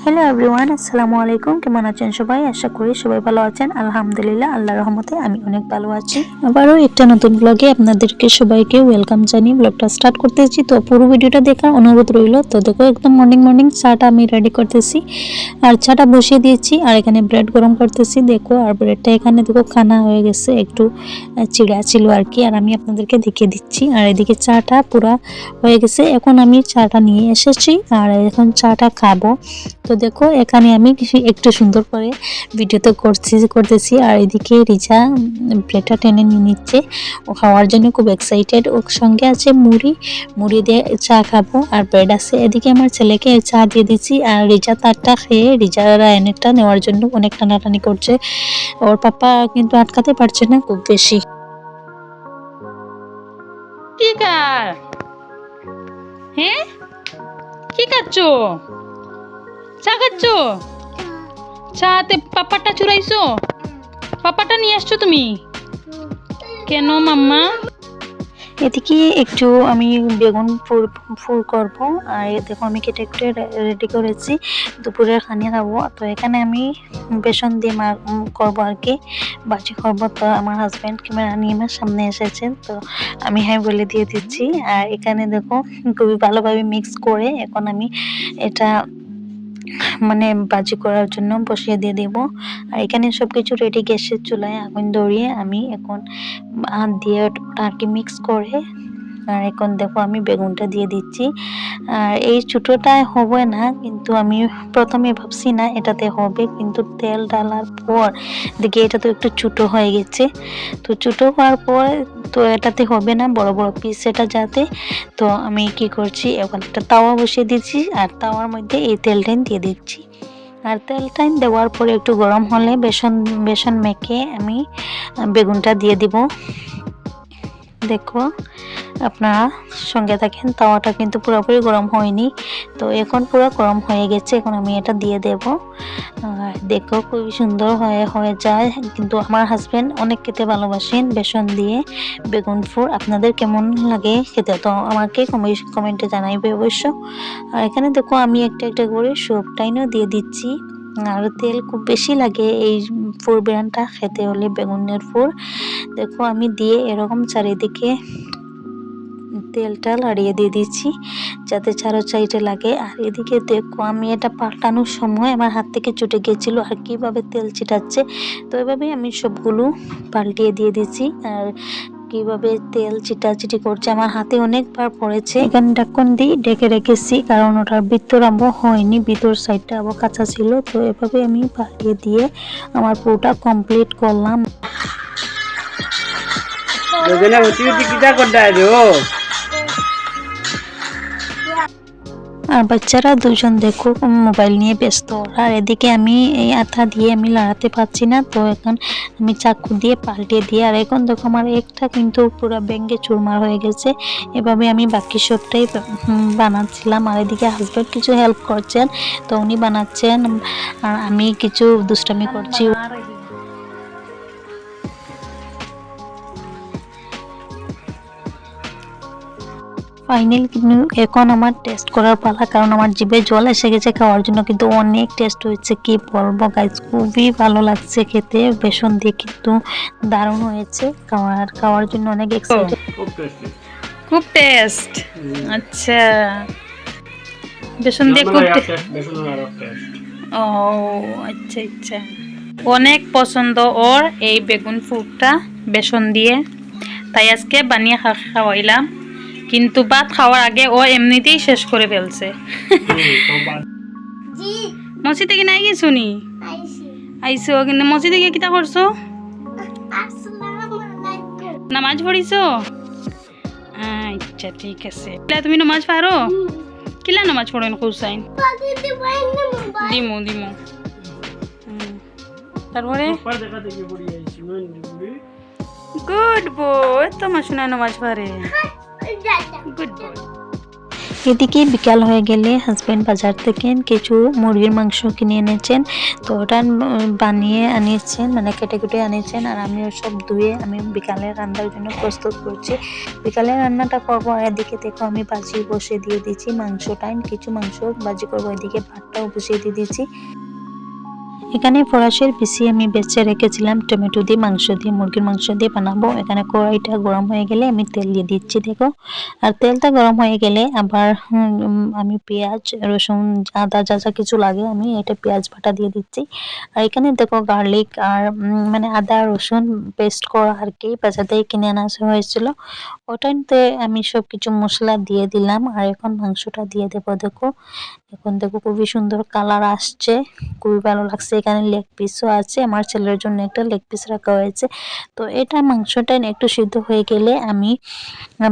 Hello everyone, আসসালামু আলাইকুম। কেমন আছেন সবাই? আশা করি সবাই ভালো আছেন। আলহামদুলিল্লাহ, আল্লাহর রহমতে আমি অনেক ভালো আছি। আবারও একটা নতুন ব্লগে আপনাদেরকে সবাইকে ওয়েলকাম জানিয়ে ব্লগটা স্টার্ট করতেছি। তো পুরো ভিডিওটা দেখার অনুরোধ রইল। তো দেখো, একদম মর্নিং চাটা আমি রেডি করতেছি আর চাটা বসিয়ে দিয়েছি আর এখানে ব্রেড গরম করতেছি। দেখো, আর ব্রেডটা এখানে দেখো খানা হয়ে গেছে, একটু চিড়া ছিল আর কি, আর আমি আপনাদেরকে দেখিয়ে দিচ্ছি। আর এদিকে চাটা পুরা হয়ে গেছে। এখন আমি চাটা নিয়ে এসেছি আর এখন চাটা খাবো। তো দেখো, এখানে আমি একটু সুন্দর করে ভিডিওতে করতেছি আর এদিকে রিজা ব্রেডটা টেনে নিয়ে নিচ্ছে ও খাওয়ার জন্য, খুব এক্সাইটেড। ওর সঙ্গে আছে মুড়ি দিয়ে চা খাবো আর ব্রেড আছে। এদিকে আমার ছেলেকে চা দিয়ে দিচ্ছি আর রিজা তারটা খেয়ে রিজা রায়নেরটা নেওয়ার জন্য অনেক টানাটানি করছে। ওর পাপা কিন্তু আটকাতে পারছে না খুব বেশি। কি কার হ্যাঁ কি খাচ্ছো? চা খাচ্ছো? চাতে পাপাটা চুরাইছো? পাপাটা নিয়ে আসছো তুমি কেন মাম্মা? এদিকে একটু আমি বেগুন ফুল করব আর দেখো আমি কেটে রেডি করেছি দুপুরের খানি খাবো। তো এখানে আমি বেসন দিয়ে করবো আর কি, বাজি করবো। তো আমার হাজব্যান্ড ক্যামেরা নিয়ে আমার সামনে এসেছেন, তো আমি হ্যাঁ বলে দিয়ে দিচ্ছি। আর এখানে দেখো খুবই ভালোভাবে মিক্স করে এখন আমি এটা মানে বাজি করার জন্য বসিয়ে দিয়ে দেব। আর এখানে সবকিছু রেডি, গ্যাসের চুলায় আগুন ধরিয়ে আমি এখন হাত দিয়ে ওটা আর কি মিক্স করে, আর এখন দেখো আমি বেগুনটা দিয়ে দিচ্ছি। আর এই ছোটোটায় হবে না, কিন্তু আমি প্রথমে ভাবছি না এটাতে হবে, কিন্তু তেল ডালার পর দেখি এটা তো একটু ছোটো হয়ে গেছে। তো ছোটো হওয়ার পর তো এটাতে হবে না, বড় বড় পিস এটা যাতে। তো আমি কি করছি, এখন একটা তাওয়া বসিয়ে দিচ্ছি আর তাওয়ার মধ্যে এই তেলটা দিয়ে দিচ্ছি। আর তেলটা দেওয়ার পরে একটু গরম হলে বেসন মেখে আমি বেগুনটা দিয়ে দিব। দেখো, আপনারা সঙ্গে থাকেন। তাওয়াটা কিন্তু পুরোপুরি গরম হয়নি, তো এখন পুরো গরম হয়ে গেছে। এখন আমি এটা দিয়ে দেব। দেখো খুবই সুন্দর হয়ে যায়। কিন্তু আমার হাজব্যান্ড অনেক খেতে ভালোবাসেন বেসন দিয়ে বেগুন ফুল। আপনাদের কেমন লাগে খেতে তো আমাকে কমেন্টে জানাইবে অবশ্য। আর এখানে দেখো আমি একটা করে সবটাইনও দিয়ে দিচ্ছি। আর তেল খুব বেশি লাগে এই ফুল বেরানটা খেতে হলে, বেগুনের ফুল। দেখো আমি দিয়ে এরকম চারিদিকে তেলটা লাড়িয়ে দিয়ে দিচ্ছি যাতে চারো সাইডে লাগে। আর এদিকে দেখো আমি এটা পাল্টানোর সময় আমার হাত থেকে ছুটে গিয়েছিল আর কিভাবে তেল ছিটাচ্ছে। তো এভাবে আমি সবগুলো পাল্টিয়ে দিয়ে দিচ্ছি আর কিভাবে তেল চিটাচিটি করছে আমার হাতে অনেকবার পড়েছে। এখানে ঢাকন দিয়ে ডেকে রেখেছি কারণ ওটার ভিতর আবো হয়নি, ভিতর সাইডটা আবো কাঁচা ছিল। তো এভাবে আমি পাল্টিয়ে দিয়ে আমার পুরোটা কমপ্লিট করলাম। আর বাচ্চারা দুজন দেখো মোবাইল নিয়ে ব্যস্ত। আর এদিকে আমি এই আঠা দিয়ে আমি লাড়াতে পারছি না, তো এখন আমি চাকু দিয়ে পাল্টে দিয়ে, আর এখন দেখো আমার একটা কিন্তু পুরো ভেঙে চুরমার হয়ে গেছে। এভাবে আমি বাকি সবটাই বানাচ্ছিলাম। আর এদিকে হাজব্যান্ড কিছু হেল্প করছেন, তো উনি বানাচ্ছেন আর আমি কিছু দুষ্টামি করছি। ফাইনালি কিন্তু এখন আমার টেস্ট করার পালা, কারণ আমার জিভে জল এসে গেছে খাওয়ার জন্য। কিন্তু অনেক টেস্ট হয়েছে, কি বলবো গাইস, খুবই ভালো লাগছে খেতে। বেসন দিয়ে কিন্তু দারুণ হয়েছে। খাওয়ার জন্য অনেক এক্সাইটেড। খুব টেস্ট। আচ্ছা, বেসন দিয়ে খুব ও আচ্ছা আচ্ছা, অনেক পছন্দ ওর এই বেগুন ফুটটা বেসন দিয়ে, তাই আজকে বানিয়ে খাওয়াইলাম। কিন্তু ভাত খাওয়ার আগে ও এমনিতেই শেষ করে ফেলছে। মসজিদে কি নাই গেছো নি? আইসো, কিন্তু মসজিদে গিয়ে কিতা করছো? নামাজ পড়িছো? আচ্ছা ঠিক আছে। তুমি নামাজ পারো? কিলা নামাজ পড়েন কৌসাইন? দিমু তারপরে গুড বয়, তোমার শোনা নামাজ পারে। Good boy. এদিকে বিকাল হয়ে গেলে হাজব্যান্ড বাজার থেকে কিছু মুরগির মাংস কিনে এনেছেন। তো ওটা বানিয়ে আনিয়েছেন, মানে কেটে কুটে আনিয়েছেন। আর আমি সব ধুয়ে আমি বিকালে রান্নার জন্য প্রস্তুত করছি। বিকালে রান্নাটা করবো। আর এদিকে দেখো আমি ভাজি বসিয়ে দিয়ে দিচ্ছি মাংসটা, কিছু মাংস ভাজি করবো। এদিকে ভাতটাও বসিয়ে দিয়ে দিচ্ছি। এখানে ফরাসের পিসি আমি বেছে রেখেছিলাম টমেটো দিয়ে, মাংস দিয়ে, মুরগির মাংস দিয়ে বানাবো। এখানে কড়াইটা গরম হয়ে গেলে আমি তেল দিয়ে দিচ্ছি দেখো। আর তেলটা গরম হয়ে গেলে আবার আমি পেঁয়াজ, রসুন, আদা যা যা কিছু লাগে আমি এটা পেঁয়াজ বাটা দিয়ে দিচ্ছি। আর এখানে দেখো গার্লিক আর মানে আদা রসুন পেস্ট করা আর কি বাজার থেকে কিনে আনা হয়েছিল, ওটাতে আমি সব কিছু মশলা দিয়ে দিলাম। আর এখন মাংসটা দিয়ে দেবো দেখো। এখন দেখো খুবই সুন্দর কালার আসছে, খুবই ভালো লাগছে। এখানে লেগ পিসও আছে, আমার ছেলের জন্য একটা লেগ পিস রাখা হয়েছে। তো এটা মাংসটা একটু সিদ্ধ হয়ে গেলে আমি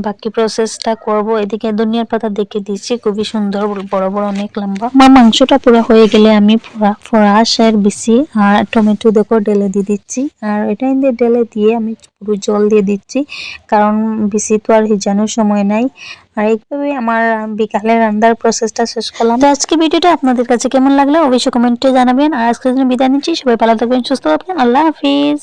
বাকি প্রসেসটা করব। এদিকে ধনিয়ার পাতা দেখে দিচ্ছি, খুবই সুন্দর বড় বড় অনেক লম্বা। আমার মাংসটা পুরো হয়ে গেলে আমি ফরাসের বিচি আর টমেটো দেখো ঢেলে দিয়ে দিচ্ছি। আর এটা ঢেলে দিয়ে আমি পুরো জল দিয়ে দিচ্ছি, কারণ বিচি তো আর ভিজানোর সময় নাই। আর এইভাবে আমার বিকালে রান্নার প্রসেসটা শেষ করলাম। তো আজকে ভিডিওটা আপনাদের কাছে কেমন লাগলো অবশ্যই কমেন্টে জানাবেন। আর আজকের জন্য বিদায় নিচ্ছি, সবাই ভালো থাকবেন, সুস্থ থাকবেন, আল্লাহ হাফিজ।